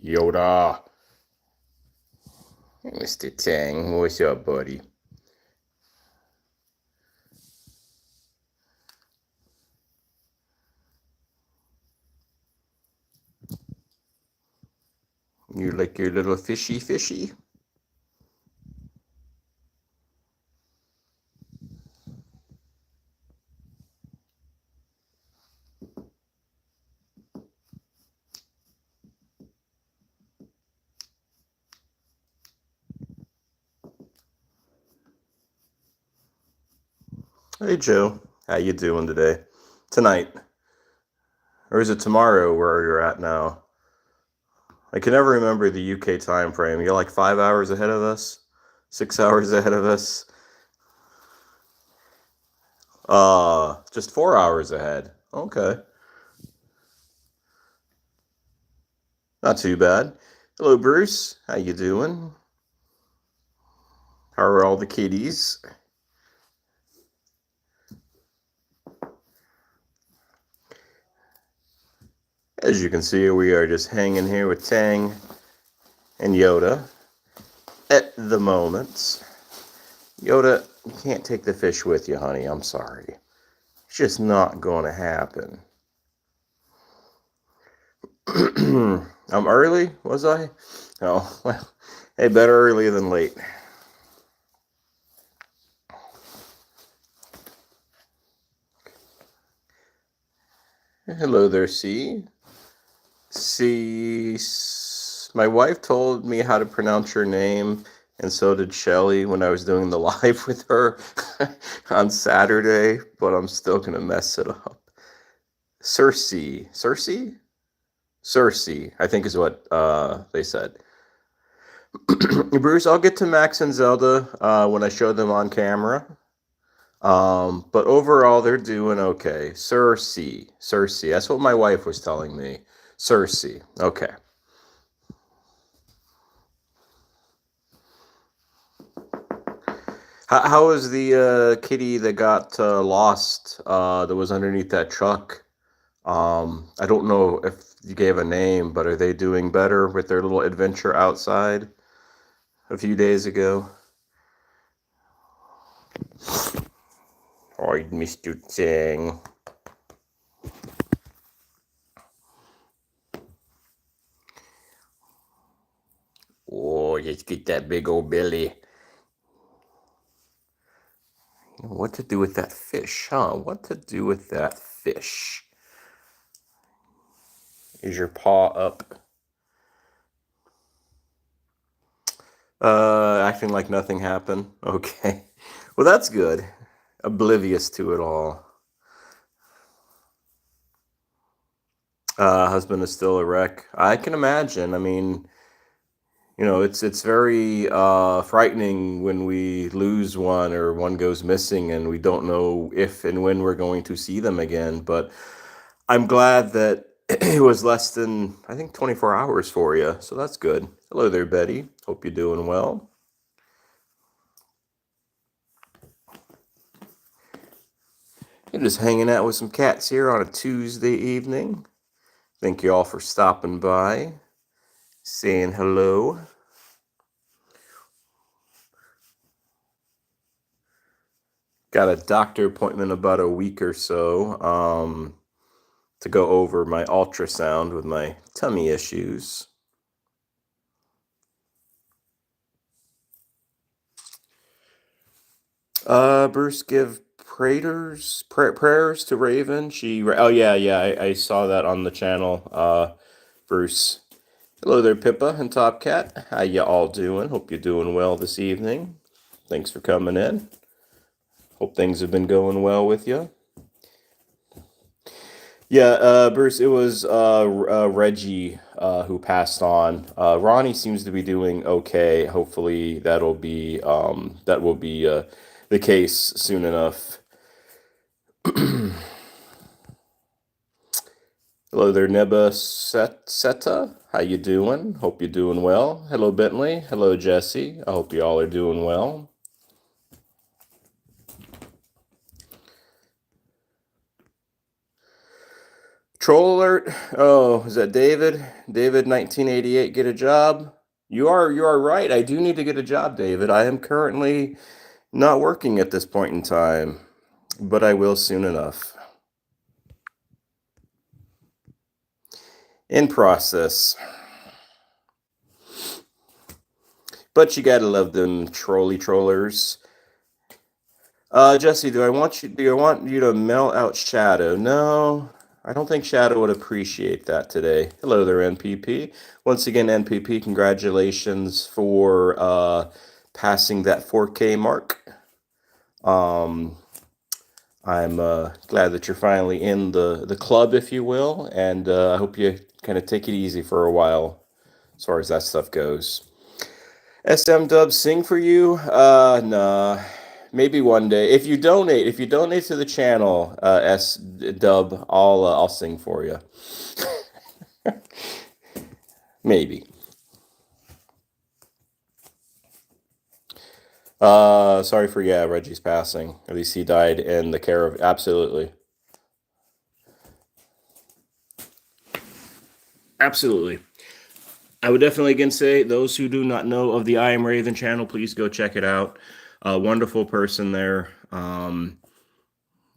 Yoda. Mr. Tang, what's up, buddy? You like your little fishy? Hey, Joe. How you doing today? Tonight. Or is it tomorrow where you're at now? I can never remember the UK time frame. You're like 5 hours ahead of us? 6 hours ahead of us? Just 4 hours ahead. Okay. Not too bad. Hello, Bruce. How you doing? How are all the kitties? As you can see, we are just hanging here with Tang and Yoda at the moment. Yoda, you can't take the fish with you, honey. I'm sorry. It's just not going to happen. I'm early, was I? Oh, well, hey, better early than late. Hello there, C. C. My wife told me how to pronounce your name, and so did Shelly when I was doing the live with her on Saturday, but I'm still going to mess it up. Cersei, I think is what they said. Bruce, I'll get to Max and Zelda when I show them on camera. But overall, they're doing okay. Cersei. That's what my wife was telling me. Cersei. Okay. How was the kitty that got lost that was underneath that truck? I don't know if you gave a name, but are they doing better with their little adventure outside a few days ago? Hi, Mr. Tang. Oh, let's get that big old belly. What to do with that fish, huh? What to do with that fish? Is your paw up? Acting like nothing happened. Okay. Well, that's good. Oblivious to it all. Husband is still a wreck. I can imagine. I mean, it's very frightening when we lose one or one goes missing and we don't know if and when we're going to see them again. But I'm glad that it was less than, I think, 24 hours for you. So that's good. Hello there, Betty. Hope you're doing well. You're just hanging out with some cats here on a Tuesday evening. Thank you all for stopping by, saying hello. Got a doctor appointment about a week or so to go over my ultrasound with my tummy issues. Bruce, give prayers to Raven. I saw that on the channel. Bruce. Hello there, Pippa and Top Cat. How you all doing? Hope you're doing well this evening. Thanks for coming in. Hope things have been going well with you. Yeah, Bruce, it was Reggie who passed on. Ronnie seems to be doing okay. Hopefully that will be the case soon enough. Hello there, Neba Seta. How you doing? Hope you're doing well. Hello, Bentley. Hello, Jesse. I hope you all are doing well. Troll alert. Oh, is that David? David 1988 get a job? You are right. I do need to get a job, David. I am currently not working at this point in time, but I will soon enough. In process. But you gotta love them trollers. Jesse, do I want you to mail out Shadow? No, I don't think Shadow would appreciate that today. Hello there, NPP. Once again, NPP, congratulations for passing that 4K mark. I'm glad that you're finally in the club, if you will, and I hope you kind of take it easy for a while as far as that stuff goes. SM Dub sing for you? Nah. Maybe one day. If you donate to the channel, S Dub, I'll sing for you. Maybe. Sorry for Reggie's passing. At least he died in the care of absolutely. Absolutely. I would definitely again say those who do not know of the I Am Raven channel, please go check it out. A wonderful person there.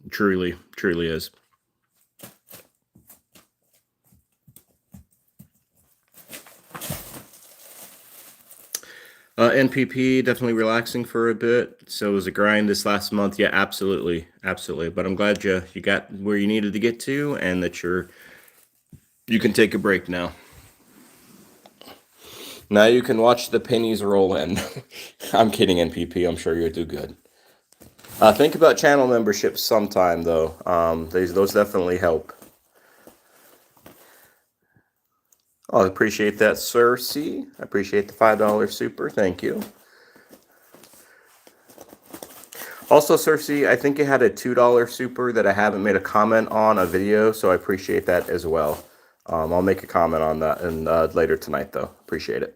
Truly is. NPP, definitely relaxing for a bit. So it was a grind this last month. Yeah, absolutely. But I'm glad you got where you needed to get to, and that you can take a break now. Now you can watch the pennies roll in. I'm kidding, NPP. I'm sure you'll do good. Think about channel memberships sometime, though. Those definitely help. Oh, I appreciate that, Sir C. I appreciate the $5 super. Thank you. Also, Sir C, I think you had a $2 super that I haven't made a comment on a video, so I appreciate that as well. I'll make a comment on that later tonight, though. Appreciate it.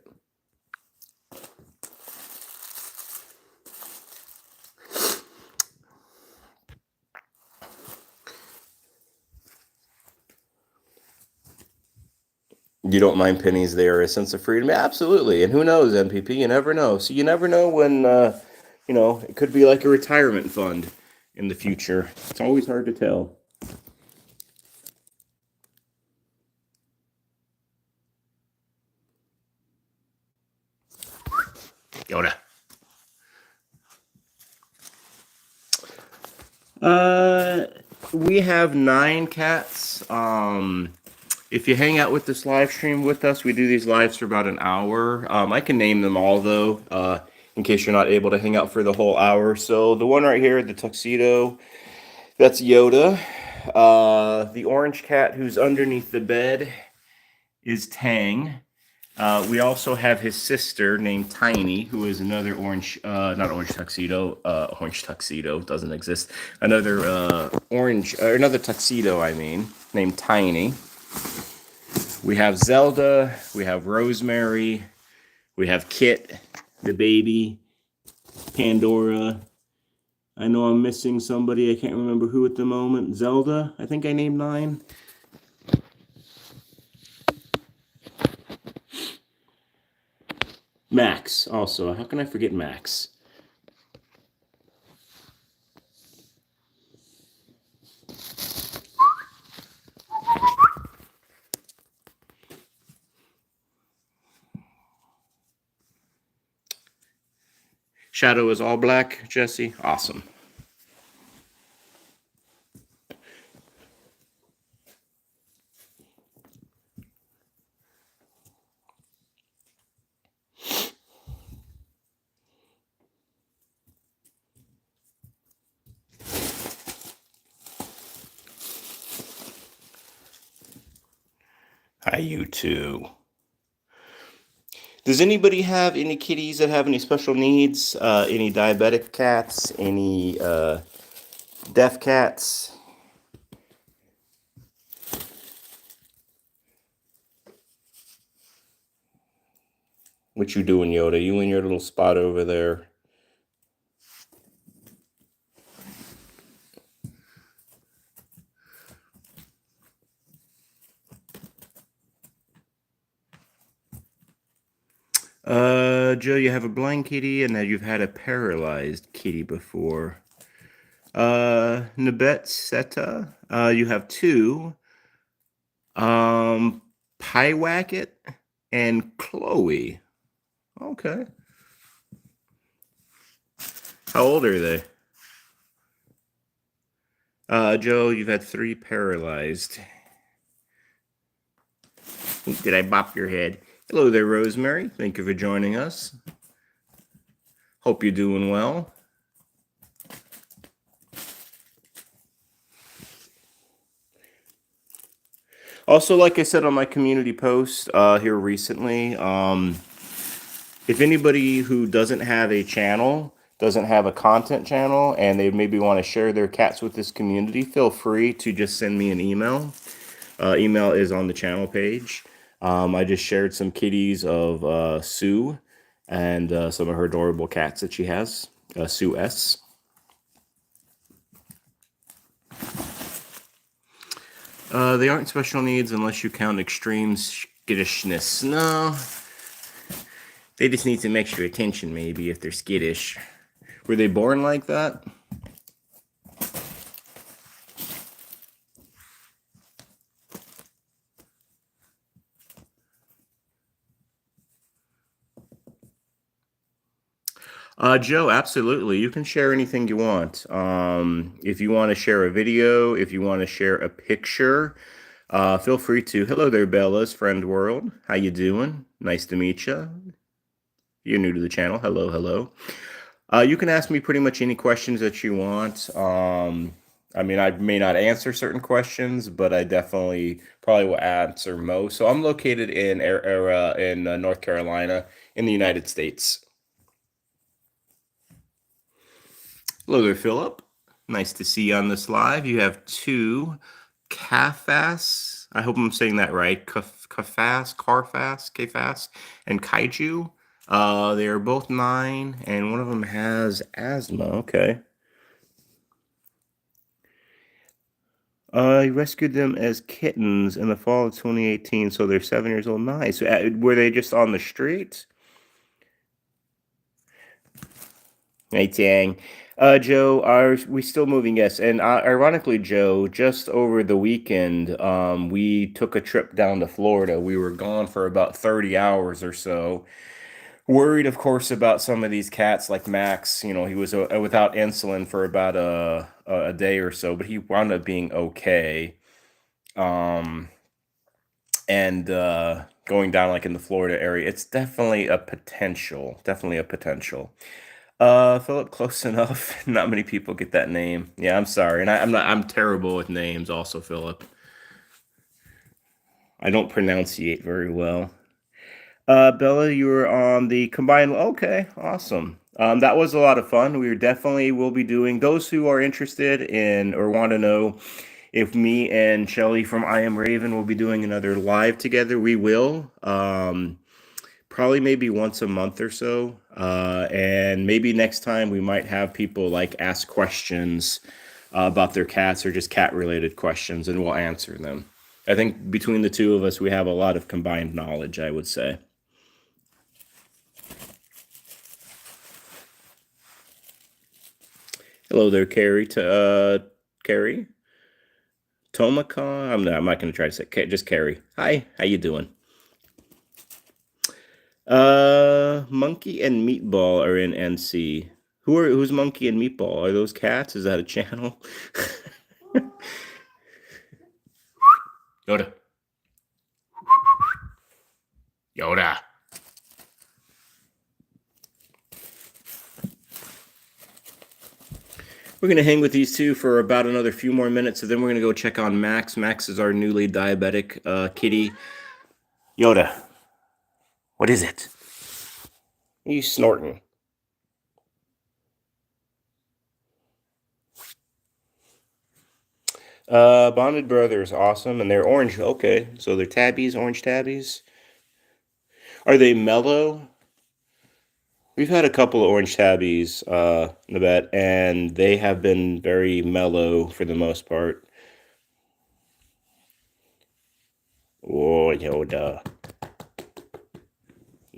You don't mind pennies there, a sense of freedom? Absolutely. And who knows, NPP? You never know. So you never know when, it could be like a retirement fund in the future. It's always hard to tell. Yoda. We have 9 cats. If you hang out with this live stream with us, we do these lives for about an hour. I can name them all, though, in case you're not able to hang out for the whole hour. So the one right here, the tuxedo, that's Yoda. The orange cat who's underneath the bed is Tang. We also have his sister named Tiny, who is another not orange tuxedo. Orange tuxedo doesn't exist. Another another tuxedo, I mean, named Tiny. We have Zelda, we have Rosemary, we have Kit, the baby, Pandora. I know I'm missing somebody. I can't remember who at the moment. Zelda, I think I named 9. Max, also. How can I forget Max? Shadow is all black, Jesse. Awesome. Hi, you too. Does anybody have any kitties that have any special needs? Any diabetic cats? Any deaf cats? What you doing, Yoda? You in your little spot over there? Joe, you have a blind kitty, and that you've had a paralyzed kitty before. Nabet Seta, you have two. Um, Pywacket and Chloe. Okay. How old are they? Joe, you've had three paralyzed. Did I bop your head? Hello there, Rosemary. Thank you for joining us. Hope you're doing well. Also, like I said on my community post here recently, if anybody who doesn't have a channel, doesn't have a content channel, and they maybe want to share their cats with this community, feel free to just send me an email. Email is on the channel page. I just shared some kitties of Sue and some of her adorable cats that she has, Sue S. They aren't special needs unless you count extreme skittishness. No, they just need some extra attention maybe if they're skittish. Were they born like that? Joe, absolutely. You can share anything you want. If you want to share a video, if you want to share a picture, feel free to. Hello there, Bella's friend world. How you doing? Nice to meet you. You're new to the channel. Hello, hello. You can ask me pretty much any questions that you want. I mean, I may not answer certain questions, but I definitely probably will answer most. So I'm located in North Carolina in the United States. Hello there, Philip. Nice to see you on this live. You have two Kafas. I hope I'm saying that right. Kafas, and Kaiju. They are both 9, and one of them has asthma. Okay. I rescued them as kittens in the fall of 2018, so they're 7 years old. Nice. Were they just on the street? Hey, dang. Joe, are we still moving? Yes. And ironically, Joe, just over the weekend, we took a trip down to Florida. We were gone for about 30 hours or so. Worried, of course, about some of these cats like Max. You know, he was without insulin for about a day or so, but he wound up being okay. Um, and going down like in the Florida area, it's definitely a potential. Definitely a potential. Philip, close enough. Not many people get that name. Yeah, I'm sorry, and I'm terrible with names. Also, Philip, I don't pronunciate very well. Bella, you were on the combined. Okay, awesome. That was a lot of fun. We definitely will be doing. Those who are interested in or want to know if me and Shelly from I Am Raven will be doing another live together, we will. Probably maybe once a month or so. And maybe next time we might have people like ask questions about their cats or just cat related questions, and we'll answer them. I think between the two of us, we have a lot of combined knowledge, I would say. Hello there, Carrie. Carrie? Tomaka? I'm not going to try to say, just Carrie. Hi, how you doing? Monkey and Meatball are in NC. Who's Monkey and Meatball? Are those cats? Is that a channel? Yoda. Yoda. We're going to hang with these two for about another few more minutes, so then we're going to go check on Max. Max is our newly diabetic kitty. Yoda. What is it? You snorting. Bonded Brothers, awesome. And they're orange. Okay, so they're tabbies, orange tabbies. Are they mellow? We've had a couple of orange tabbies, Nabet, and they have been very mellow for the most part. Oh, Yoda.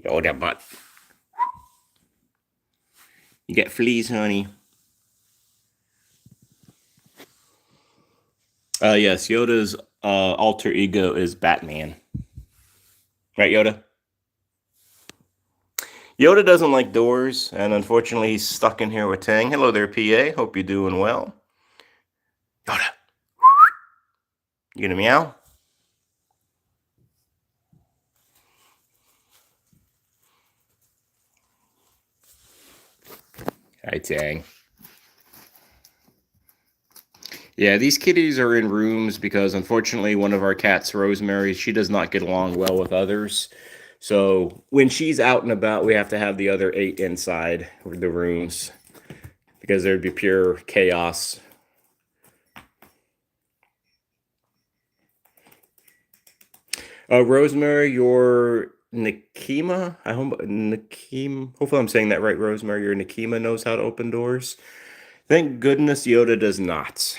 Yoda butt. You get fleas, honey. Yes, Yoda's alter ego is Batman. Right, Yoda? Yoda doesn't like doors, and unfortunately he's stuck in here with Tang. Hello there, PA. Hope you're doing well. Yoda. You gonna meow? Hi, Tang. Yeah, these kitties are in rooms because unfortunately one of our cats, Rosemary, she does not get along well with others. So when she's out and about, we have to have the other 8 inside the rooms because there'd be pure chaos. Rosemary, your Nikema, I hope Nikem. Hopefully, I'm saying that right. Rosemary, your Nikema knows how to open doors. Thank goodness Yoda does not.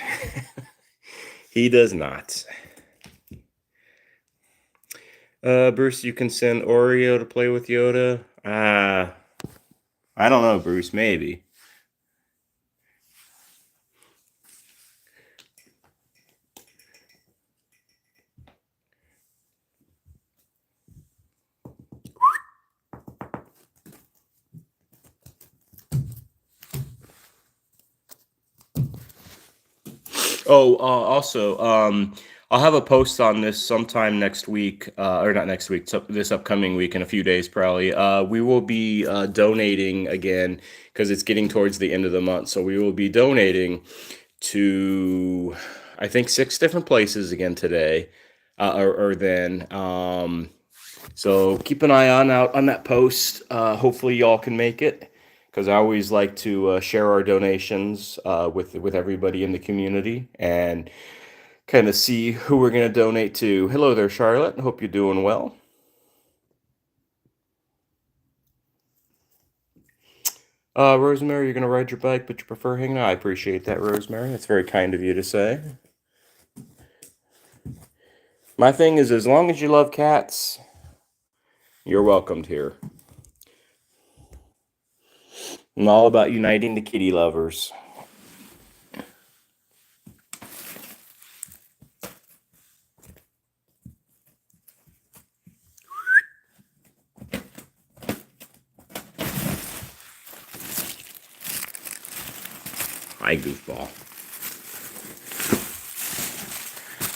He does not. Bruce, you can send Oreo to play with Yoda. I don't know, Bruce. Maybe. Oh, also, I'll have a post on this sometime next week, or not next week, so this upcoming week in a few days, probably. We will be donating again because it's getting towards the end of the month. So we will be donating to, I think, 6 different places again today, or then. So keep an eye out on that post. Hopefully, y'all can make it because I always like to share our donations with everybody in the community and kind of see who we're going to donate to. Hello there, Charlotte. Hope you're doing well. Rosemary, you're going to ride your bike, but you prefer hanging out. I appreciate that, Rosemary. That's very kind of you to say. My thing is, as long as you love cats, you're welcomed here. I'm all about uniting the kitty lovers. Hi, goofball.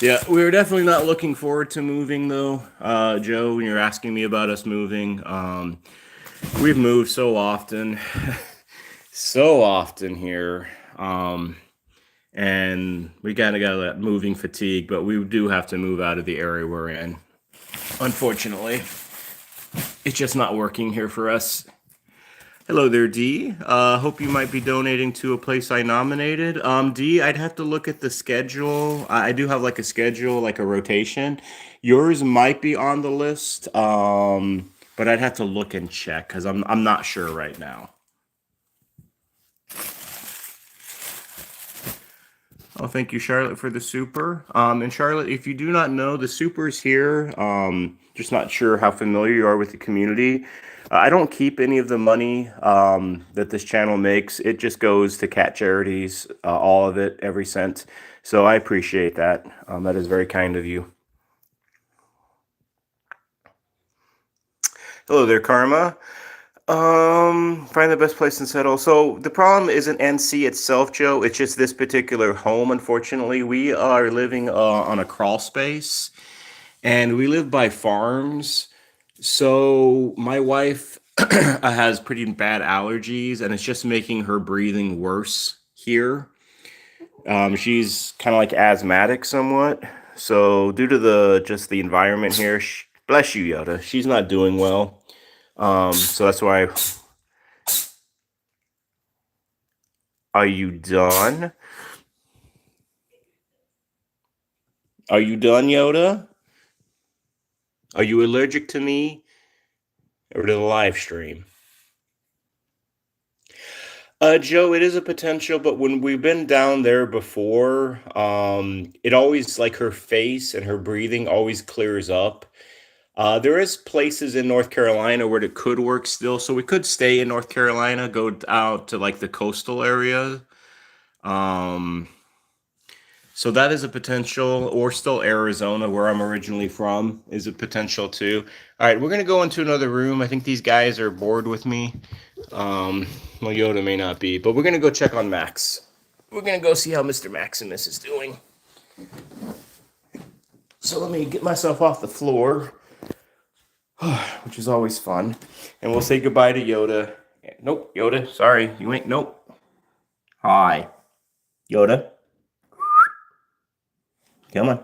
Yeah, we were definitely not looking forward to moving, though. Joe, when you're asking me about us moving, we've moved so often, so often here, and we kind of got that moving fatigue, but we do have to move out of the area we're in. Unfortunately, it's just not working here for us. Hello there, D. Hope you might be donating to a place I nominated. D, I'd have to look at the schedule. I do have like a schedule, like a rotation. Yours might be on the list, but I'd have to look and check because I'm not sure right now. Oh, thank you, Charlotte, for the super. And Charlotte, if you do not know, the super's here. Just not sure how familiar you are with the community. I don't keep any of the money that this channel makes. It just goes to cat charities, all of it, every cent. So I appreciate that. That is very kind of you. Hello there, Karma. Find the best place and settle. So the problem isn't NC itself, Joe. It's just this particular home. Unfortunately, we are living on a crawl space, and we live by farms. So my wife has pretty bad allergies, and it's just making her breathing worse here. She's kind of like asthmatic somewhat. So due to the environment here, bless you, Yoda. She's not doing well. So that's why. Are you done? Are you done, Yoda? Are you allergic to me or to the live stream? Joe, it is a potential, but when we've been down there before, it always like her face and her breathing always clears up. There is places in North Carolina where it could work still, so we could stay in North Carolina, go out to like the coastal area. Um, so that is a potential, or still Arizona, where I'm originally from, is a potential too. All right, we're gonna go into another room. I think these guys are bored with me. Um, well, Yoda may not be, but we're gonna go check on Max. We're gonna go see how Mr. Maximus is doing. So let me get myself off the floor, which is always fun. And we'll say goodbye to Yoda. Nope, Yoda, sorry, you ain't, nope. Hi, Yoda. Come on.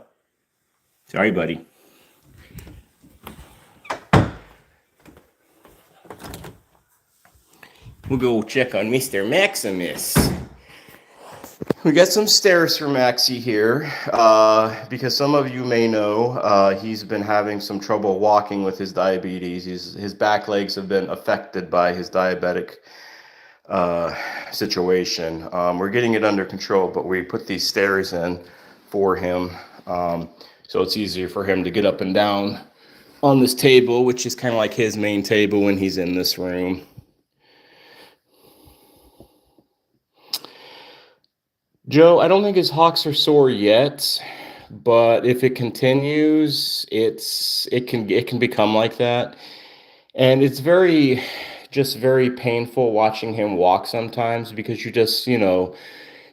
Sorry, buddy. We'll go check on Mr. Maximus. We got some stairs for Maxie here, because some of you may know he's been having some trouble walking with his diabetes. His back legs have been affected by his diabetic situation. We're getting it under control, but we put these stairs in for him, so it's easier for him to get up and down on this table, which is kind of like his main table when he's in this room. Joe, I don't think his hocks are sore yet, but if it continues, it can become like that. And it's very painful watching him walk sometimes, because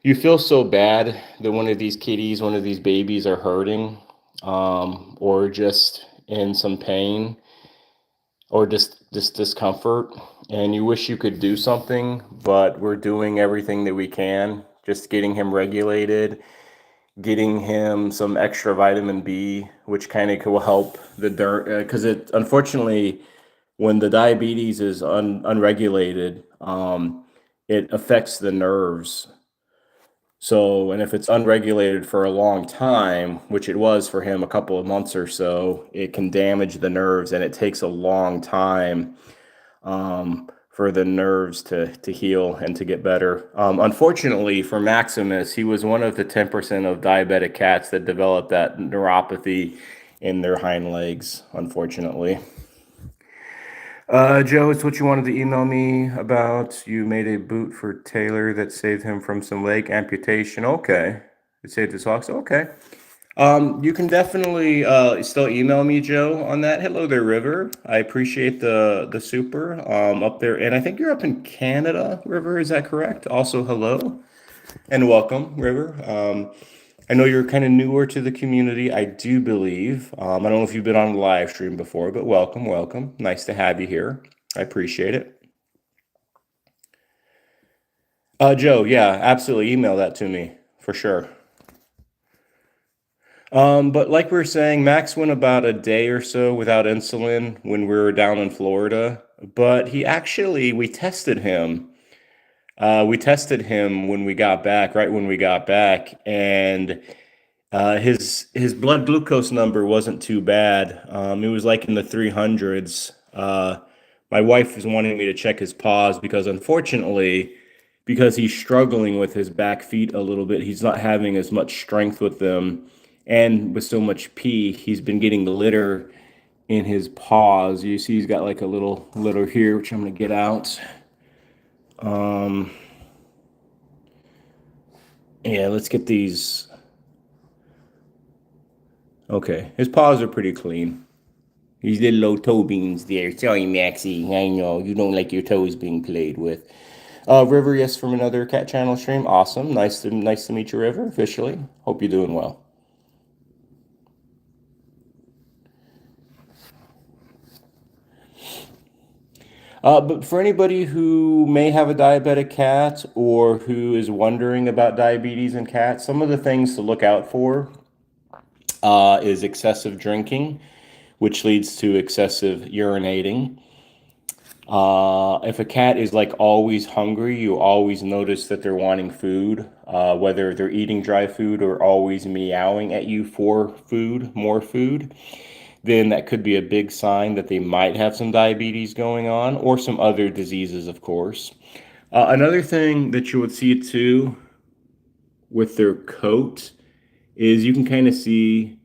you feel so bad that one of these kitties, one of these babies are hurting, or just in some pain, or just discomfort, and you wish you could do something, but we're doing everything that we can, just getting him regulated, getting him some extra vitamin B, which kind of will help the dirt, because it unfortunately, when the diabetes is unregulated, it affects the nerves. So, and if it's unregulated for a long time, which it was for him a couple of months or so, it can damage the nerves, and it takes a long time for the nerves to heal and to get better. Unfortunately for Maximus, he was one of the 10% of diabetic cats that developed that neuropathy in their hind legs, unfortunately. Joe, it's what you wanted to email me about. You made a boot for Taylor that saved him from some leg amputation. Okay. It saved his hocks. Okay. You can definitely still email me, Joe, on that. Hello there, River. I appreciate the super up there, and I think you're up in Canada, River. Is that correct? Also, hello and welcome, River. I know you're kind of newer to the community, I do believe. I don't know if you've been on the live stream before, but welcome, welcome. Nice to have you here. I appreciate it. Joe, yeah, absolutely. Email that to me for sure. But like we were saying, Max went about a day or so without insulin when we were down in Florida. But we tested him. We tested him when we got back, right when we got back, and his blood glucose number wasn't too bad. It was like in the 300s. My wife was wanting me to check his paws because, unfortunately, because he's struggling with his back feet a little bit, he's not having as much strength with them, and with so much pee, he's been getting the litter in his paws. You see, he's got like a little litter here, which I'm gonna get out. Um, yeah, let's get these. Okay, his paws are pretty clean. These little old toe beans there. Sorry, Maxie. I know you don't like your toes being played with. River, yes, from another cat channel stream. Awesome. Nice to meet you, River. Officially. Hope you're doing well. But for anybody who may have a diabetic cat or who is wondering about diabetes in cats, some of the things to look out for is excessive drinking, which leads to excessive urinating. If a cat is like always hungry, you always notice that they're wanting food, whether they're eating dry food or always meowing at you for food, more food, then that could be a big sign that they might have some diabetes going on or some other diseases, of course. Another thing that you would see too with their coat is you can kind of see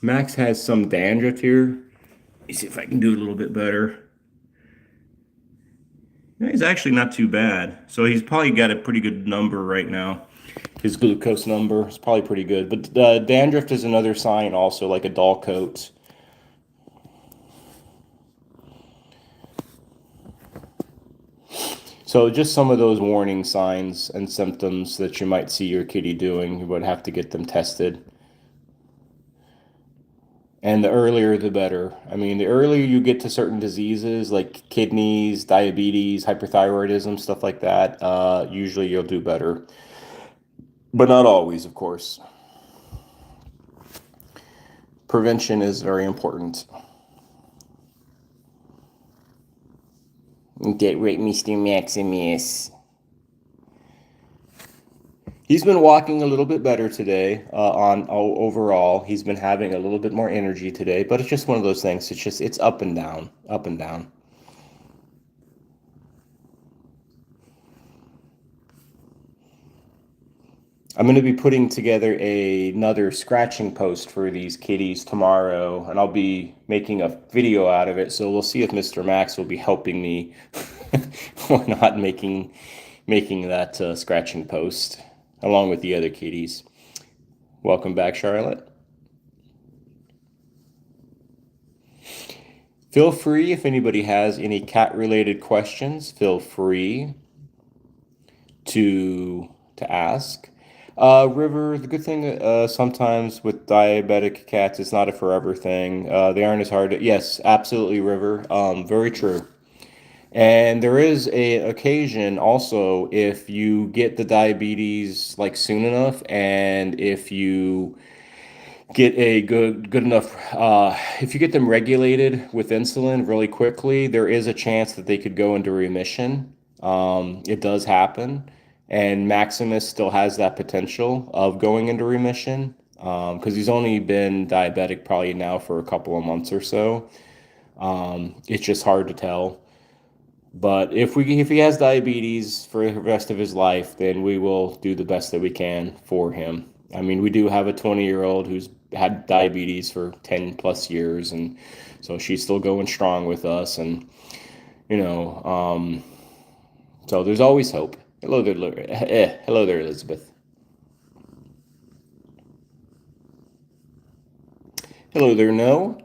Max has some dandruff here. Let me see if I can do it a little bit better. Yeah, he's actually not too bad. So he's probably got a pretty good number right now. His glucose number is probably pretty good. But dandruff is another sign also, like a dull coat. So just some of those warning signs and symptoms that you might see your kitty doing, you would have to get them tested. And the earlier, the better. I mean, the earlier you get to certain diseases like kidneys, diabetes, hyperthyroidism, stuff like that, usually you'll do better. But not always, of course. Prevention is very important. Get right, Mr. Maximus. He's been walking a little bit better today. Overall, he's been having a little bit more energy today, but it's just one of those things. It's up and down, up and down. I'm going to be putting together another scratching post for these kitties tomorrow, and I'll be making a video out of it. So we'll see if Mr. Max will be helping me or not making that scratching post along with the other kitties. Welcome back, Charlotte. Feel free, if anybody has any cat-related questions, feel free to ask. River, the good thing sometimes with diabetic cats, it's not a forever thing. They aren't as hard to, yes, absolutely, River. Very true. And there is a occasion also if you get the diabetes like soon enough, and if you get a good enough if you get them regulated with insulin really quickly, there is a chance that they could go into remission. It does happen, and Maximus still has that potential of going into remission because he's only been diabetic probably now for a couple of months or so. It's just hard to tell. But if he has diabetes for the rest of his life, then we will do the best that we can for him. I mean, we do have a 20-year-old who's had diabetes for 10 plus years, and so she's still going strong with us. And you know, so there's always hope. Hello there, hello there, Elizabeth. Hello there, No.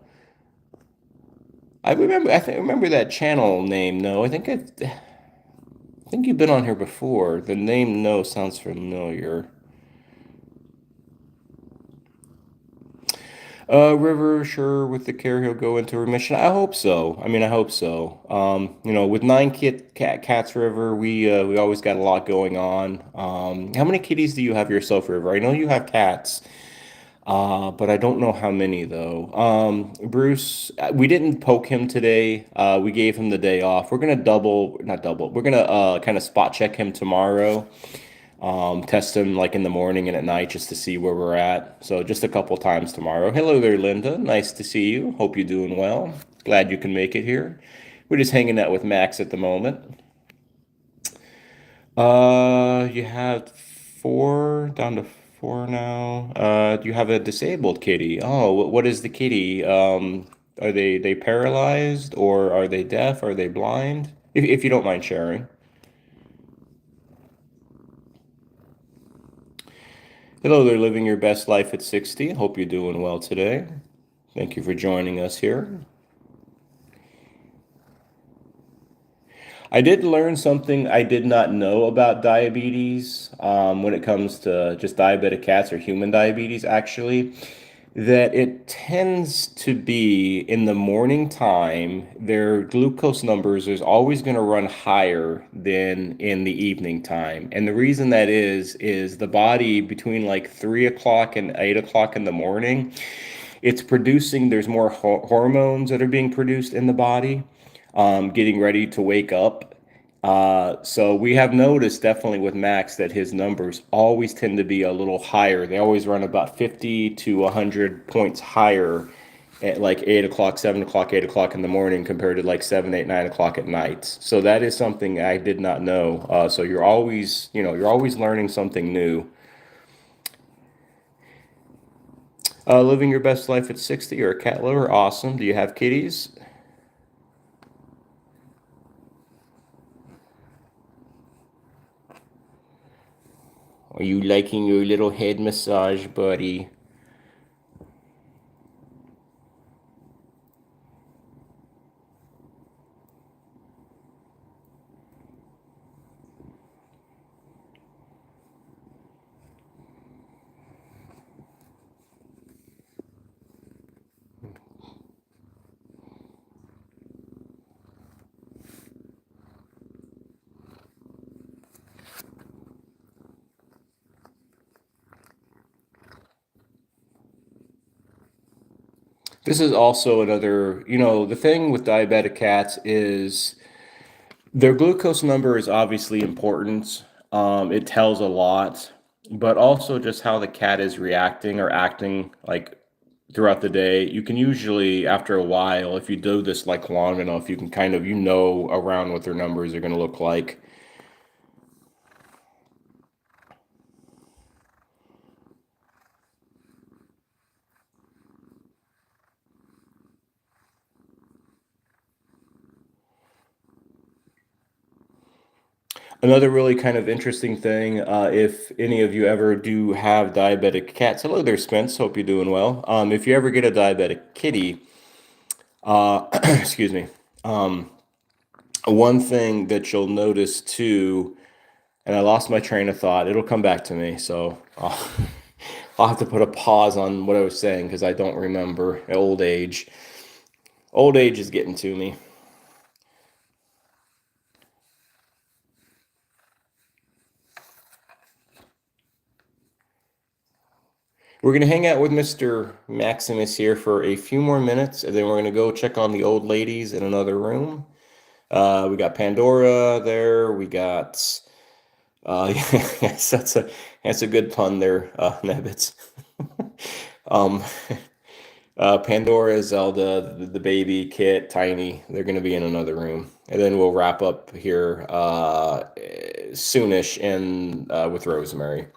I remember that channel name. No, I think you've been on here before. The name No sounds familiar. River, sure, with the care he'll go into remission. I hope so. I mean, I hope so. With nine cats, River, we always got a lot going on. How many kitties do you have yourself, River? I know you have cats, but I don't know how many though. Bruce, we didn't poke him today. We gave him the day off. We're gonna not double. We're gonna kind of spot check him tomorrow. Test them like in the morning and at night just to see where we're at. So just a couple times tomorrow. Hello there, Linda. Nice to see you. Hope you're doing well. Glad you can make it here. We're just hanging out with Max at the moment. You have four, down to four now. You have a disabled kitty. Oh, what is the kitty? Are they paralyzed or are they deaf? Are they blind? If you don't mind sharing. Hello there, living your best life at 60. Hope you're doing well today. Thank you for joining us here. I did learn something I did not know about diabetes when it comes to just diabetic cats or human diabetes, actually, that it tends to be in the morning time, their glucose numbers is always going to run higher than in the evening time. And the reason that is the body between like 3 o'clock and 8 o'clock in the morning, it's producing, there's more hormones that are being produced in the body, getting ready to wake up. So we have noticed definitely with Max that his numbers always tend to be a little higher. They always run about 50 to 100 points higher at like 8 o'clock, 7 o'clock, 8 o'clock in the morning compared to like 7, 8, 9 o'clock at night. So that is something I did not know. So you're always learning something new. Living your best life at 60. You're a cat lover. Awesome. Do you have kitties? Are you liking your little head massage, buddy? This is also another, the thing with diabetic cats is their glucose number is obviously important. It tells a lot, but also just how the cat is reacting or acting like throughout the day. You can usually, after a while, if you do this like long enough, you can kind of, around what their numbers are going to look like. Another really kind of interesting thing, if any of you ever do have diabetic cats, hello there, Spence. Hope you're doing well. If you ever get a diabetic kitty, excuse me, um, one thing that you'll notice too, and I lost my train of thought. It'll come back to me, so I'll have to put a pause on what I was saying because I don't remember. Old age. Old age is getting to me. We're going to hang out with Mr. Maximus here for a few more minutes, and then we're going to go check on the old ladies in another room. We got Pandora there. We got, yes, that's a good pun there, Nebbits. um, Pandora, Zelda, the baby, Kit, Tiny. They're going to be in another room, and then we'll wrap up here soonish and with Rosemary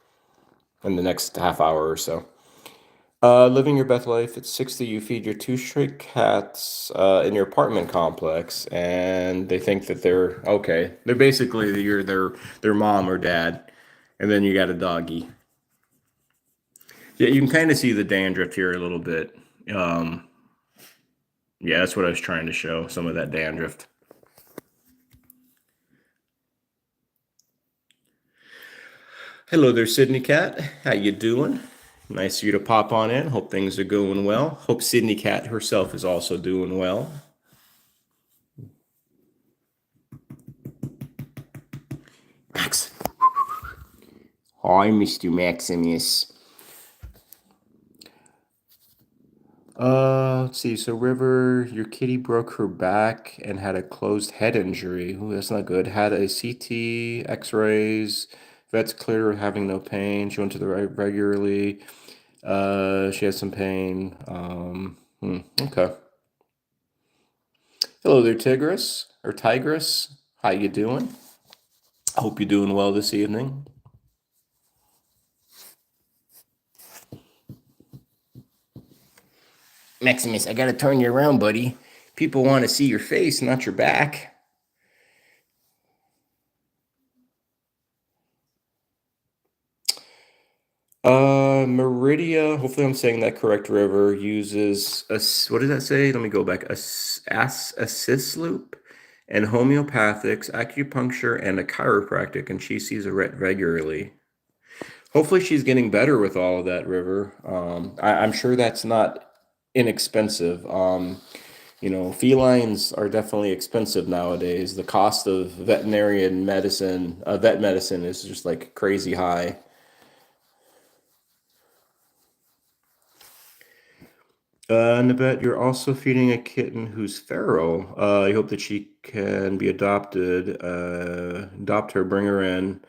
in the next half hour or so. Living your best life at 60, you feed your two stray cats in your apartment complex, and they think that they're okay. They're basically their mom or dad, and then you got a doggy. Yeah, you can kind of see the dandruff here a little bit. Um, yeah, that's what I was trying to show, some of that dandruff. Hello there, Sydney Cat. How you doing? Nice of you to pop on in. Hope things are going well. Hope Sydney Cat herself is also doing well. Max. Hi, Mr. Maximus. Let's see. So, River, your kitty broke her back and had a closed head injury. Ooh, that's not good. Had a CT, X-rays. Vet's clear of having no pain. She went to the regularly. She has some pain. Okay. Hello there, Tigress or Tigress. How you doing? I hope you're doing well this evening. Maximus, I gotta turn you around, buddy. People want to see your face, not your back. Meridia, hopefully I'm saying that correct, River, uses a, what does that say? Let me go back. A cyst loop and homeopathics, acupuncture, and a chiropractic, and she sees a vet regularly. Hopefully she's getting better with all of that, River. I'm sure that's not inexpensive. Felines are definitely expensive nowadays. The cost of veterinarian medicine, vet medicine is just like crazy high. Nabet, you're also feeding a kitten who's feral. I hope that she can be adopted. Adopt her, bring her in.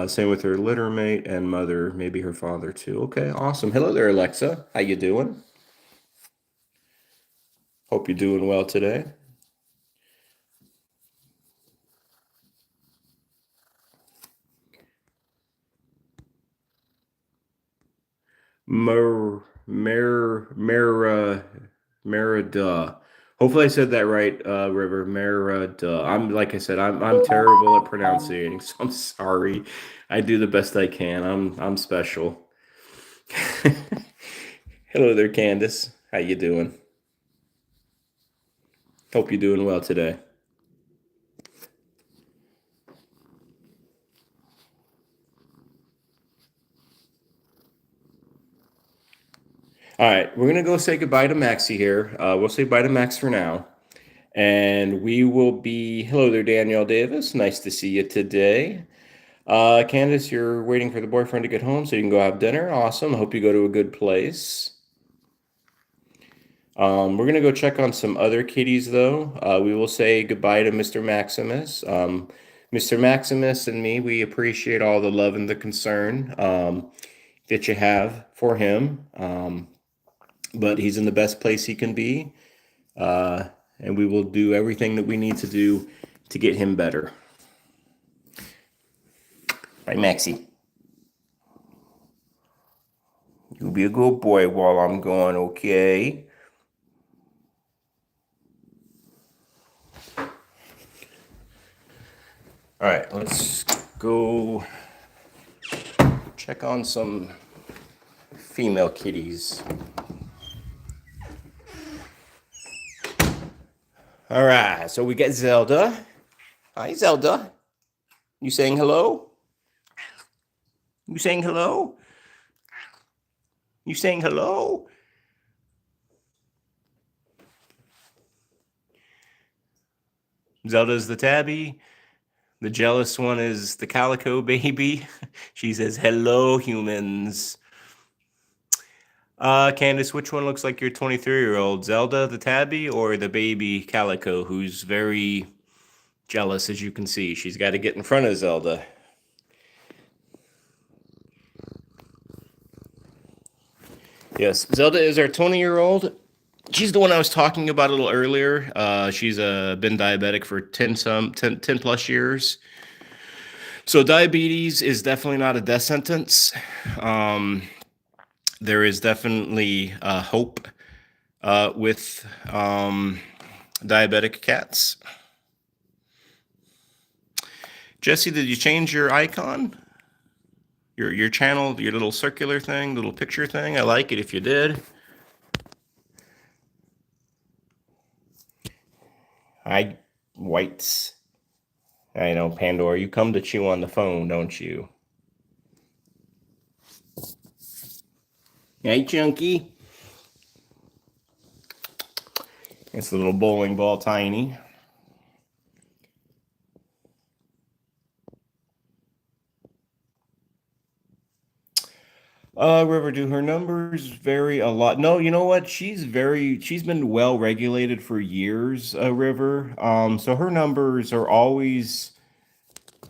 Same with her litter mate and mother, maybe her father too. Okay, awesome. Hello there, Alexa. How you doing? Hope you're doing well today. Merida. Hopefully I said that right, River. Merida. Like I said, I'm terrible at pronouncing, so I'm sorry. I do the best I can. I'm special. Hello there, Candace. How you doing? Hope you're doing well today. All right, we're gonna go say goodbye to Maxie here. We'll say bye to Max for now. And we will be, hello there, Danielle Davis. Nice to see you today. Candace, you're waiting for the boyfriend to get home so you can go have dinner. Awesome. I hope you go to a good place. We're going to go check on some other kitties, though. We will say goodbye to Mr. Maximus. Mr. Maximus and me, we appreciate all the love and the concern that you have for him. But he's in the best place he can be. And we will do everything that we need to do to get him better. Right, Maxie? You'll be a good boy while I'm gone, okay? All right, let's go check on some female kitties. All right, so we got Zelda. Hi, Zelda. You saying hello? You saying hello? You saying hello? Zelda's the tabby. The jealous one is the calico baby. She says, hello, humans. Candace, which one looks like your 23-year-old? Zelda, the tabby, or the baby calico, who's very jealous, as you can see? She's got to get in front of Zelda. Yes, Zelda is our 20-year-old. She's the one I was talking about a little earlier. She's been diabetic for 10 plus years. So diabetes is definitely not a death sentence. There is definitely hope with diabetic cats. Jesse, did you change your icon? Your channel, your little circular thing, little picture thing? I like it if you did. Hi, whites. I know, Pandora, you come to chew on the phone, don't you? Hey, Chunky. It's a little bowling ball, Tiny. River, do her numbers vary a lot? No, you know what? She's been well regulated for years, River. So her numbers are always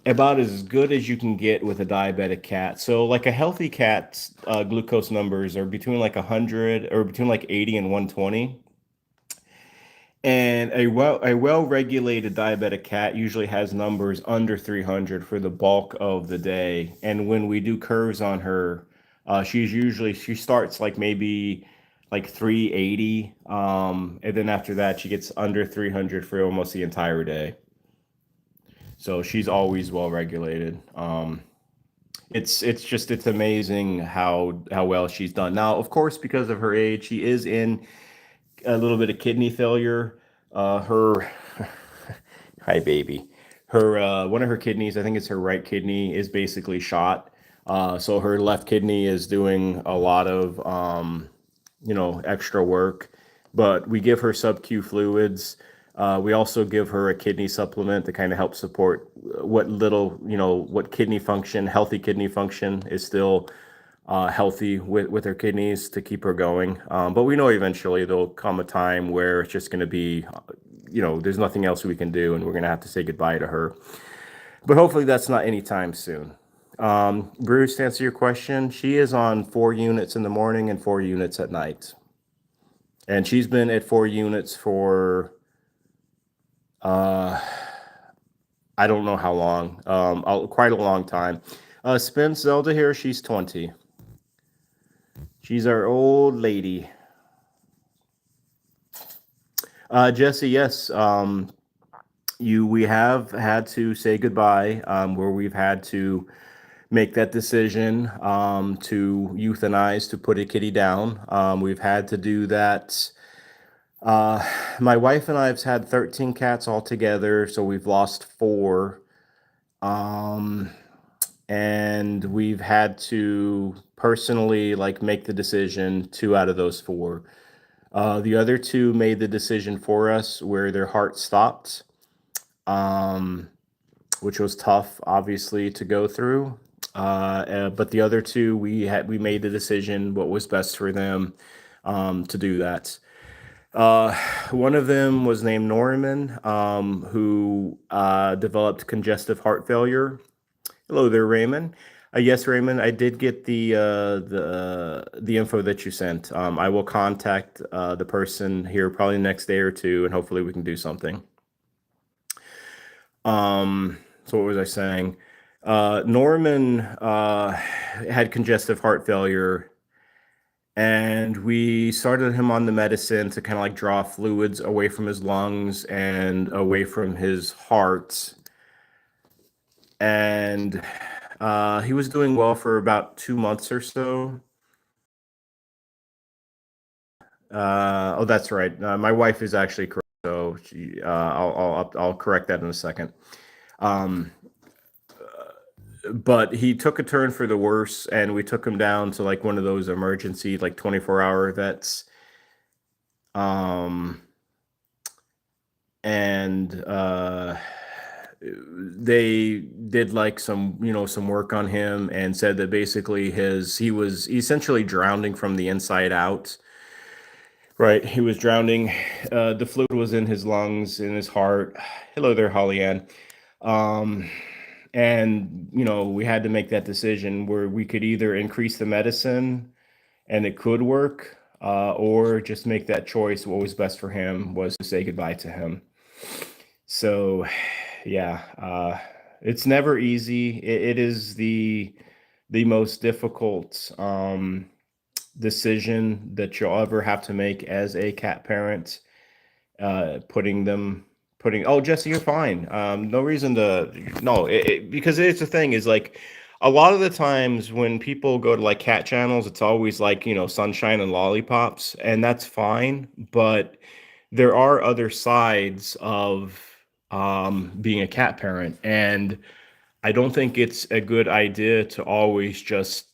about as good as you can get with a diabetic cat. So like a healthy cat's glucose numbers are between like 100 or between like 80 and 120. And a well regulated diabetic cat usually has numbers under 300 for the bulk of the day. And when we do curves on her, she starts like maybe like 380, and then after that she gets under 300 for almost the entire day. So she's always well regulated. It's amazing how well she's done. Now, of course, because of her age, she is in a little bit of kidney failure. Her hi baby, her one of her kidneys, I think it's her right kidney, is basically shot. So her left kidney is doing a lot of extra work. But we give her sub-Q fluids. We also give her a kidney supplement to kind of help support what kidney function, healthy kidney function is still healthy with her kidneys to keep her going. But we know eventually there'll come a time where it's just going to be, there's nothing else we can do and we're going to have to say goodbye to her. But hopefully that's not anytime soon. Bruce, to answer your question, she is on 4 units in the morning and 4 units at night. And she's been at 4 units for, I don't know how long, quite a long time. Spence Zelda here, she's 20. She's our old lady. Jesse, yes. We have had to say goodbye, where we've had to make that decision to euthanize, to put a kitty down. We've had to do that. Uh, my wife and I have had 13 cats altogether, so we've lost four. Um, and we've had to personally like make the decision two out of those four. The other two made the decision for us where their heart stopped, um, which was tough, obviously, to go through. But the other two, we made the decision what was best for them to do that. Uh, One of them was named Norman, who developed congestive heart failure. Hello there, Raymond. Yes, Raymond, I did get the info that you sent. I will contact the person here probably the next day or two, and hopefully we can do something. So what was I saying? Norman had congestive heart failure, and we started him on the medicine to kind of like draw fluids away from his lungs and away from his heart. And he was doing well for about 2 months or so. Oh, that's right. My wife is actually correct, so I'll correct that in a second. Um, but he took a turn for the worse, and we took him down to like one of those emergency like 24-hour vets. Um, and they did like some work on him and said that basically his he was essentially drowning from the inside out. Right, he was drowning. The fluid was in his lungs, in his heart. Hello there, Holly Ann. Um, and we had to make that decision where we could either increase the medicine and it could work, or just make that choice. What was best for him was to say goodbye to him. So, yeah, it's never easy. It is the most difficult decision that you'll ever have to make as a cat parent. Putting them, putting. Oh, Jesse, you're fine. No reason to. No, because it's the thing is like. A lot of the times when people go to like cat channels, it's always like, sunshine and lollipops, and that's fine. But there are other sides of being a cat parent, and I don't think it's a good idea to always just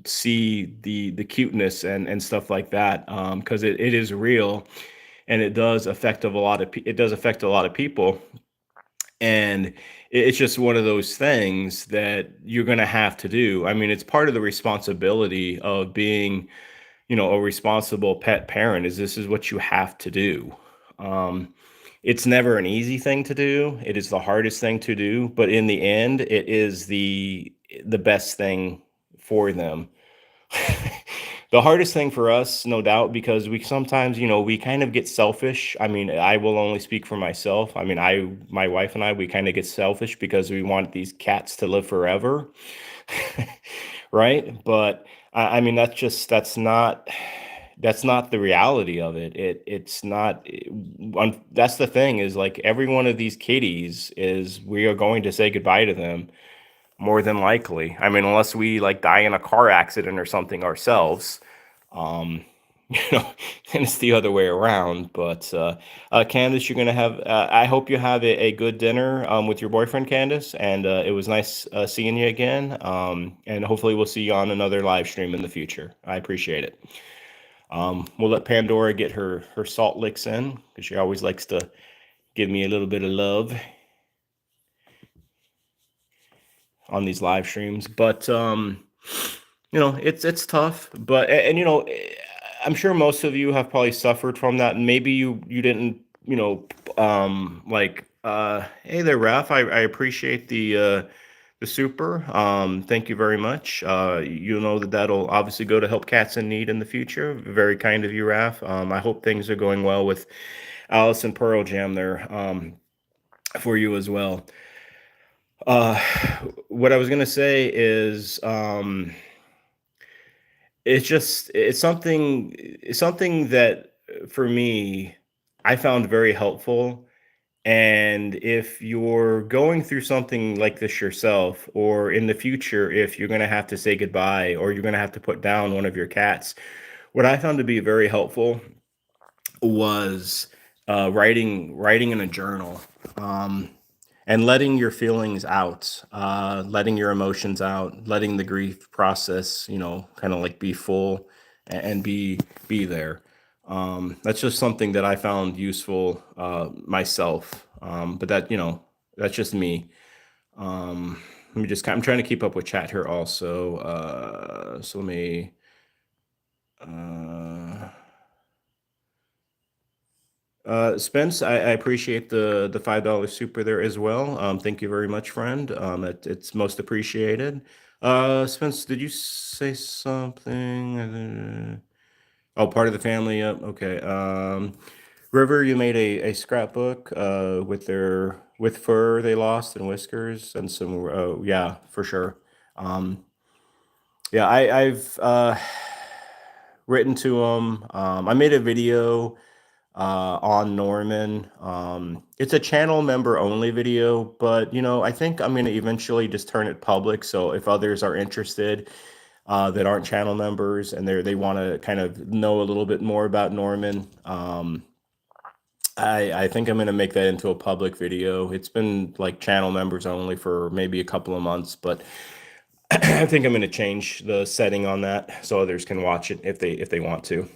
see the cuteness and stuff like that, because it is real, and it does affect it does affect a lot of people, and it's just one of those things that you're going to have to do. I mean, it's part of the responsibility of being a responsible pet parent. This is what you have to do. Um, it's never an easy thing to do. It is the hardest thing to do, but in the end, it is the best thing for them. The hardest thing for us, no doubt, because we sometimes, we kind of get selfish. I mean, I will only speak for myself. I mean, my wife and I, we kind of get selfish because we want these cats to live forever. Right? But I mean, that's not the reality of it. It's not. That's the thing is like every one of these kitties is we are going to say goodbye to them more than likely. I mean, unless we like die in a car accident or something ourselves. Um, and it's the other way around. But Candace, you're gonna have. I hope you have a good dinner with your boyfriend, Candace. And it was nice seeing you again. And hopefully we'll see you on another live stream in the future. I appreciate it. We'll let Pandora get her salt licks in because she always likes to give me a little bit of love on these live streams. But it's tough. But and I'm sure most of you have probably suffered from that, and maybe you didn't, like hey there, Raf. I appreciate the super. Thank you very much. You know that'll obviously go to help cats in need in the future. Very kind of you, Raf. I hope things are going well with Alice and Pearl Jam there, for you as well. Uh, what I was gonna say is, it's something that for me I found very helpful. And if you're going through something like this yourself, or in the future, if you're going to have to say goodbye or you're going to have to put down one of your cats, what I found to be very helpful was writing in a journal, um, and letting your feelings out, letting your emotions out, letting the grief process, kind of like be full and be there. That's just something that I found useful myself. But that's just me. Let me just. I'm trying to keep up with chat here also. So let me. Uh, Spence, I appreciate the $5 super there as well. Thank you very much, friend. It's most appreciated. Spence, did you say something? Oh, part of the family. Yep. Okay. River, you made a scrapbook with fur they lost and whiskers and some. Yeah, for sure. Um, yeah, I've written to them. I made a video on Norman. It's a channel member only video, but I think I'm going to eventually just turn it public. So if others are interested that aren't channel members and they want to kind of know a little bit more about Norman, I think I'm going to make that into a public video. It's been like channel members only for maybe a couple of months, but I think I'm going to change the setting on that so others can watch it if they want to.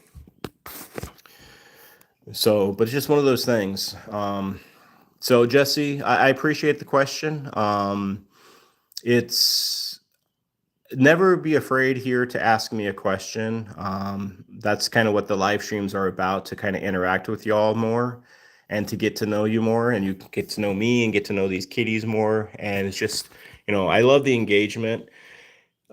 So, but it's just one of those things. So Jesse, I appreciate the question. It's never be afraid here to ask me a question. That's kind of what the live streams are about, to kind of interact with y'all more and to get to know you more, and you get to know me and get to know these kitties more. And it's just, I love the engagement.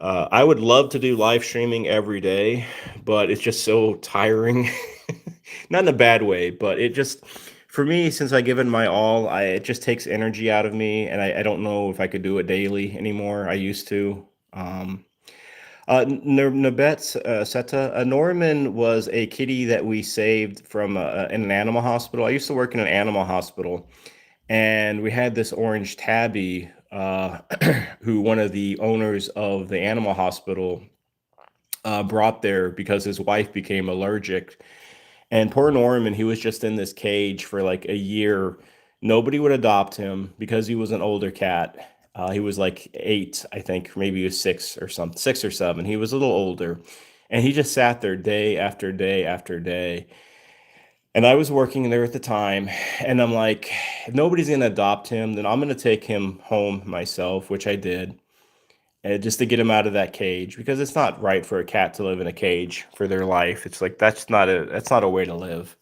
I would love to do live streaming every day, but it's just so tiring. Not in a bad way, but it just, for me, since I given my all, it just takes energy out of me, and I don't know if I could do it daily anymore. I used to. Nabet Seta, Norman was a kitty that we saved from in an animal hospital. I used to work in an animal hospital, and we had this orange tabby, who one of the owners of the animal hospital brought there because his wife became allergic. And poor Norman, he was just in this cage for like a year. Nobody would adopt him because he was an older cat. He was like 8, I think, maybe he was 6 or something, 6 or 7. He was a little older. And he just sat there day after day after day. And I was working there at the time, and I'm like, if nobody's gonna adopt him, then I'm gonna take him home myself, which I did, and just to get him out of that cage, because it's not right for a cat to live in a cage for their life. It's like that's not a way to live.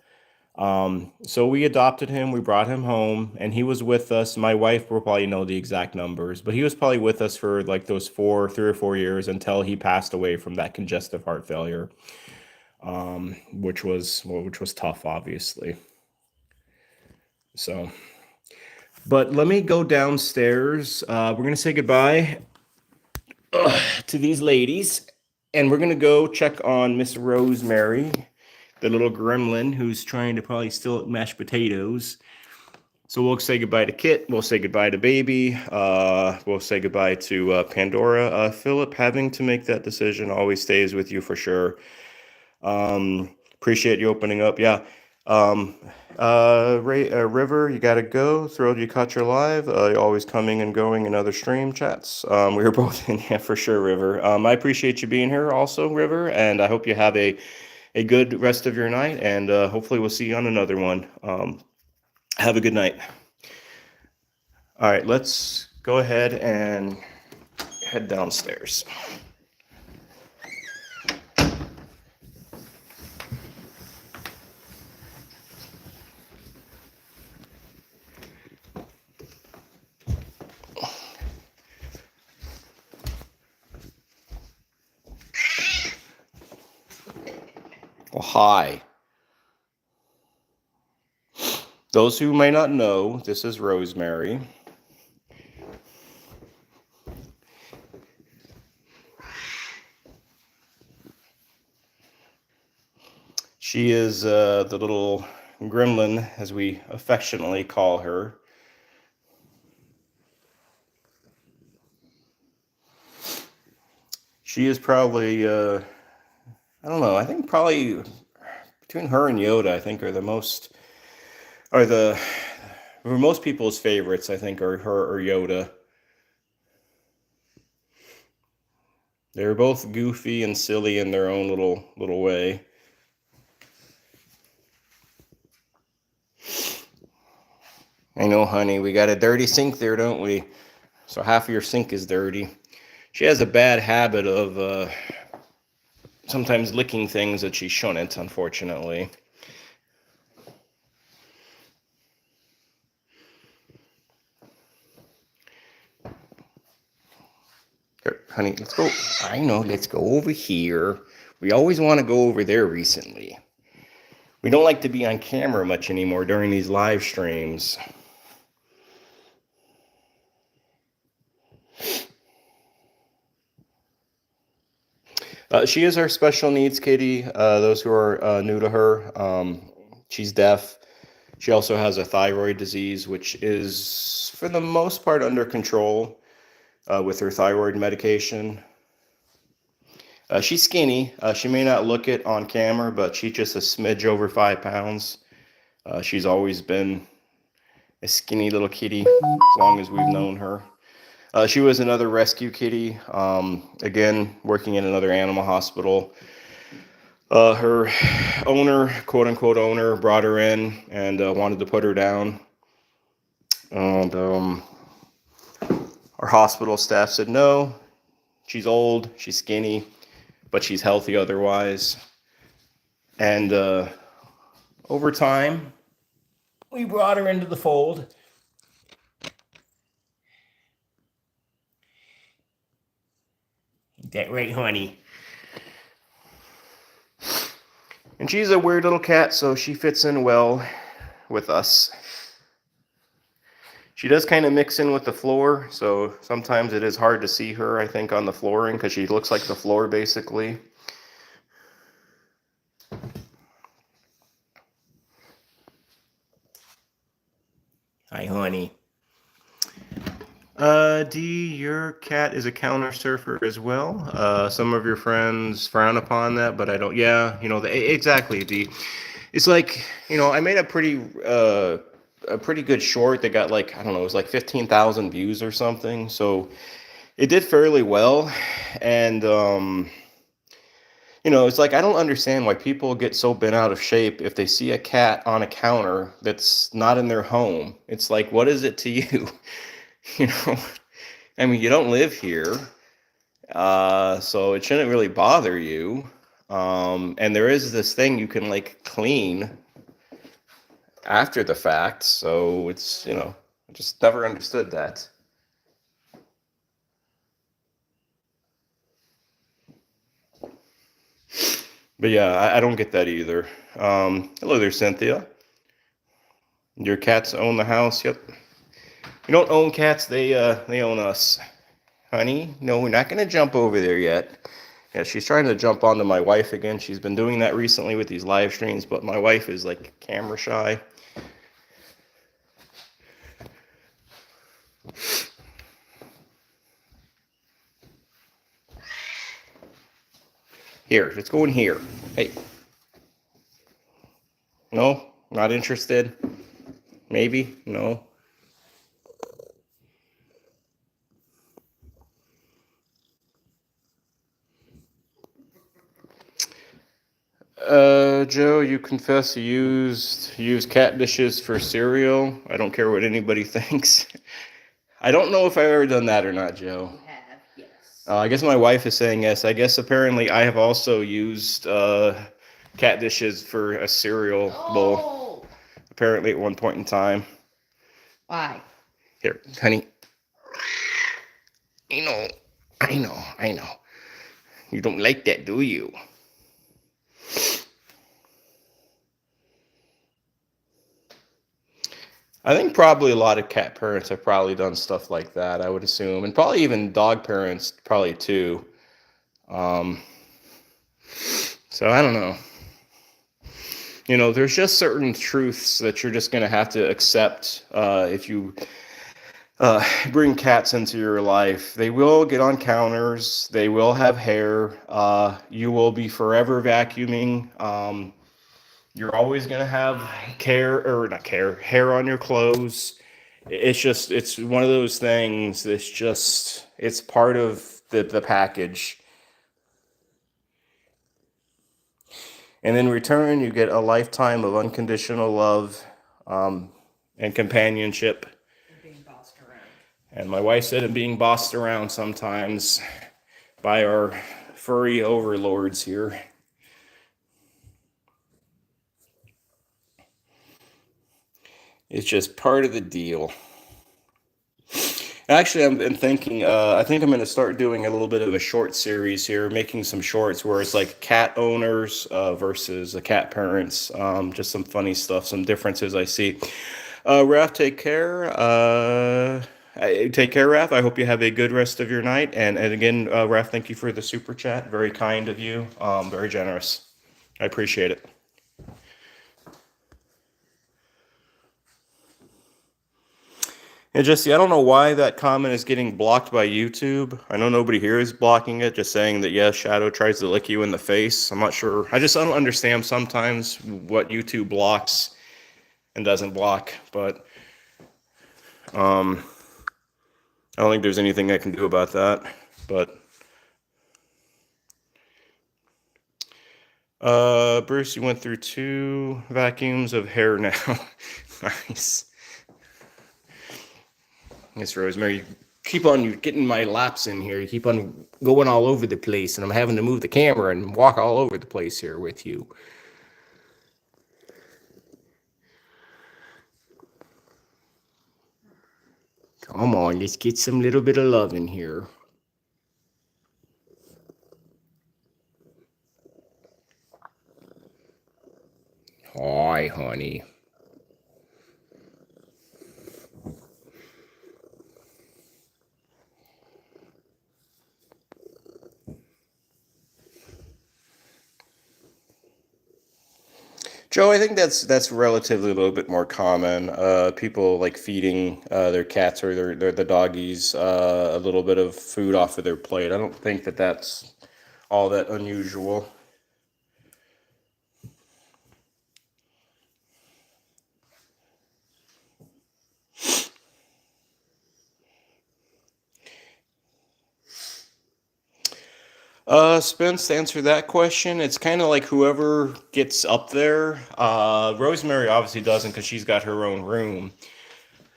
So we adopted him, we brought him home, and he was with us. My wife will probably know the exact numbers, but he was probably with us for like those 3 or 4 years until he passed away from that congestive heart failure, which was tough, obviously. So, but let me go downstairs. We're gonna say goodbye to these ladies, and we're gonna go check on Miss Rosemary, the little gremlin who's trying to probably steal mashed potatoes. So we'll say goodbye to Kit. We'll say goodbye to Baby. We'll say goodbye to Pandora. Philip, having to make that decision always stays with you for sure. Appreciate you opening up. Yeah. River, you gotta go. Thrilled you caught your live. You're always coming and going in other stream chats. We were both in, yeah, for sure, River. I appreciate you being here also, River, and I hope you have a good rest of your night, and hopefully we'll see you on another one. Have a good night. All right, let's go ahead and head downstairs. Well, hi. Those who may not know, this is Rosemary. She is the little gremlin, as we affectionately call her. She is probably, I don't know, I think probably between her and Yoda, I think are the, for most people's favorites, I think, are her or Yoda. They're both goofy and silly in their own little way. I know, honey, we got a dirty sink there, don't we? So half of your sink is dirty. She has a bad habit of sometimes licking things that she shouldn't, unfortunately. Here, honey, let's go. I know, let's go over here. We always want to go over there recently. We don't like to be on camera much anymore during these live streams. She is our special needs kitty. Those who are new to her, she's deaf. She also has a thyroid disease, which is, for the most part, under control with her thyroid medication. She's skinny. She may not look it on camera, but she's just a smidge over 5 pounds. She's always been a skinny little kitty as long as we've known her. She was another rescue kitty, again, working in another animal hospital. Her owner, quote unquote owner, brought her in and wanted to put her down. And our hospital staff said, no, she's old, she's skinny, but she's healthy otherwise. And over time, we brought her into the fold. That right, honey? And she's a weird little cat, so she fits in well with us. She does kind of mix in with the floor, so sometimes it is hard to see her, I think, on the flooring, because she looks like the floor, basically. Hi, honey. Dee, your cat is a counter surfer as well. Some of your friends frown upon that, but I don't. Yeah, exactly, Dee. It's like, I made a pretty good short that got, like, I don't know, it was like 15,000 views or something. So it did fairly well. And, it's like, I don't understand why people get so bent out of shape if they see a cat on a counter that's not in their home. It's like, what is it to you? I mean, you don't live here, so it shouldn't really bother you. And there is this thing you can, like, clean after the fact, so it's, I just never understood that. But yeah, I don't get that either. Hello there, Cynthia. Your cats own the house? Yep. We don't own cats, they own us. Honey, no, we're not going to jump over there yet. Yeah, she's trying to jump onto my wife again. She's been doing that recently with these live streams, but my wife is, like, camera shy. Here, let's go in here. Hey. No? Not interested? Maybe? No? Joe, you confess you use cat dishes for cereal. I don't care what anybody thinks. I don't know if I've ever done that or not, Joe. You have, yes. I guess my wife is saying yes. I guess apparently I have also used cat dishes for a cereal bowl. Apparently at one point in time. Why? Here, honey. I know. You don't like that, do you? I think probably a lot of cat parents have probably done stuff like that, I would assume. And probably even dog parents, probably too. So I don't know. there's just certain truths that you're just going to have to accept if you bring cats into your life. They will get on counters. They will have hair. You will be forever vacuuming. You're always going to have hair on your clothes. It's one of those things that's just, it's part of the package. And in return, you get a lifetime of unconditional love and companionship. Being bossed around. And my wife said, and being bossed around sometimes by our furry overlords here. It's just part of the deal. Actually, I've been thinking, I think I'm going to start doing a little bit of a short series here, making some shorts where it's like cat owners versus the cat parents. Just some funny stuff, some differences I see. Raph, take care. Take care, Raph. I hope you have a good rest of your night. And again, Raph, thank you for the super chat. Very kind of you. Very generous. I appreciate it. And Jesse, I don't know why that comment is getting blocked by YouTube. I know nobody here is blocking it, just saying that, yes, Shadow tries to lick you in the face. I'm not sure. I don't understand sometimes what YouTube blocks and doesn't block, but I don't think there's anything I can do about that. But Bruce, you went through 2 vacuums of hair now. Nice. Yes, Rosemary, you keep on getting my laps in here. You keep on going all over the place, and I'm having to move the camera and walk all over the place here with you. Come on, let's get some little bit of love in here. Hi, honey. Joe, I think that's relatively a little bit more common. People like feeding their cats or the doggies a little bit of food off of their plate. I don't think that that's all that unusual. Spence, to answer that question, it's kind of like whoever gets up there. Rosemary obviously doesn't because she's got her own room.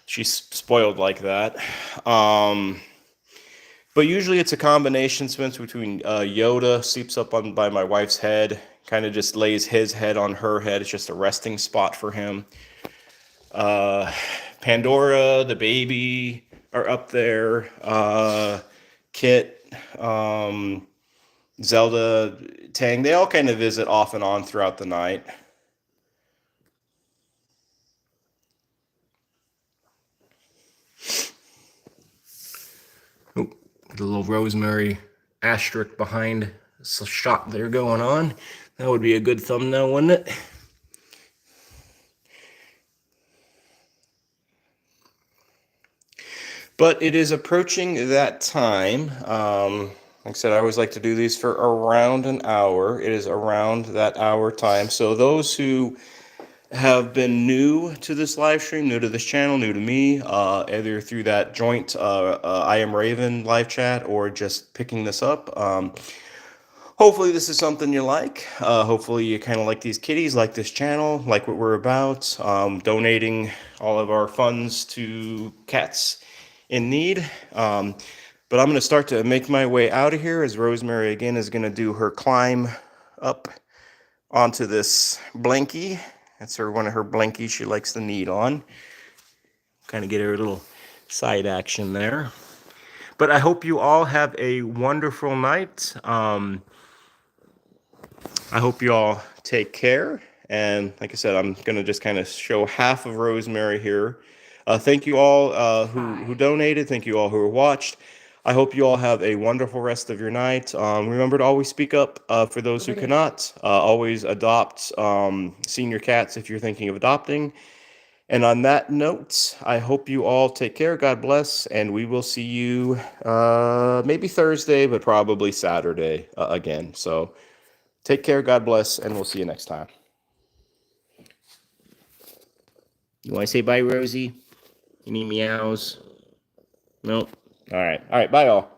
She's spoiled like that. But usually it's a combination, Spence, between Yoda sleeps up by my wife's head, kind of just lays his head on her head. It's just a resting spot for him. Pandora, the baby, are up there. Kit, Zelda, Tang, they all kind of visit off and on throughout the night. Oh, the little Rosemary asterisk behind the shot there going on. That would be a good thumbnail, wouldn't it? But it is approaching that time. Like I said, I always like to do these for around an hour. It is around that hour time. So those who have been new to this live stream, new to this channel, new to me, either through that joint I Am Raven live chat or just picking this up, hopefully this is something you like. Hopefully you kind of like these kitties, like this channel, like what we're about, donating all of our funds to cats in need. But I'm going to start to make my way out of here as Rosemary again is going to do her climb up onto this blankie. That's one of her blankies she likes to knead on. Kind of get her a little side action there. But I hope you all have a wonderful night. I hope you all take care. And like I said, I'm going to just kind of show half of Rosemary here. Thank you all who donated. Thank you all who watched. I hope you all have a wonderful rest of your night. Remember to always speak up for those who Over there. cannot. Always adopt senior cats if you're thinking of adopting. And on that note, I hope you all take care. God bless. And we will see you maybe Thursday, but probably Saturday again. So take care. God bless. And we'll see you next time. You want to say bye, Rosie? Any meows? Nope. All right. All right. Bye, all.